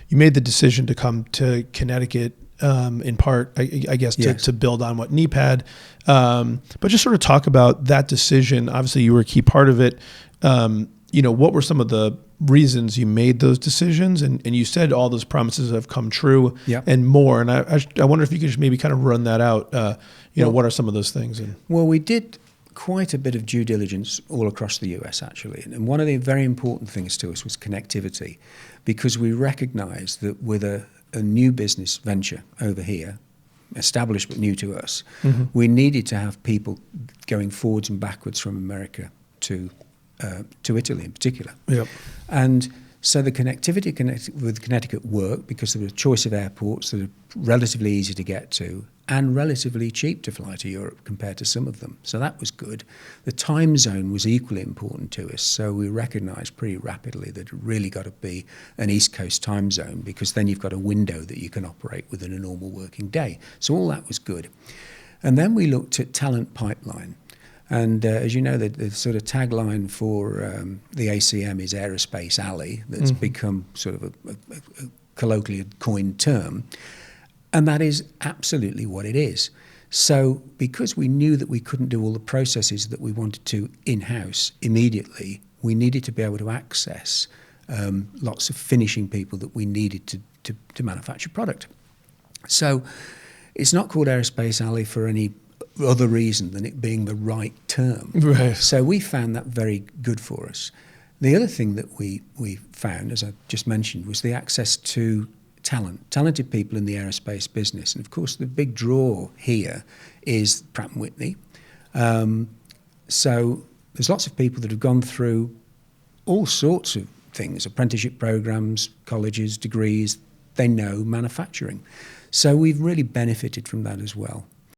you made the decision to come to Connecticut in part, I guess, to build on what NEAP had. But just sort of talk about that decision. Obviously, you were a key part of it. What were some of the reasons you made those decisions? And you said all those promises have come true and more. And I wonder if you could just maybe kind of run that out. What are some of those things? Well, we did quite a bit of due diligence all across the US, actually. And one of the very important things to us was connectivity, because we recognized that with a new business venture over here, established but new to us, we needed to have people going forwards and backwards from America to Italy in particular. Yep. And so the connectivity with Connecticut worked because there was a choice of airports that are relatively easy to get to and relatively cheap to fly to Europe compared to some of them. So that was good. The time zone was equally important to us. So we recognized pretty rapidly that it really got to be an East Coast time zone, because then you've got a window that you can operate within a normal working day. So all that was good. And then we looked at talent pipeline. And as you know, the sort of tagline for the ACM is Aerospace Alley. That's become sort of a colloquially coined term. And that is absolutely what it is. So because we knew that we couldn't do all the processes that we wanted to in-house immediately, we needed to be able to access lots of finishing people that we needed to manufacture product. So it's not called Aerospace Alley for any other reason than it being the right term. Right. So we found that very good for us. The other thing that we found, as I just mentioned, was the access to talented people in the aerospace business. And of course, the big draw here is Pratt & Whitney. So there's lots of people that have gone through all sorts of things, apprenticeship programs, colleges, degrees. They know manufacturing. So we've really benefited from that as well.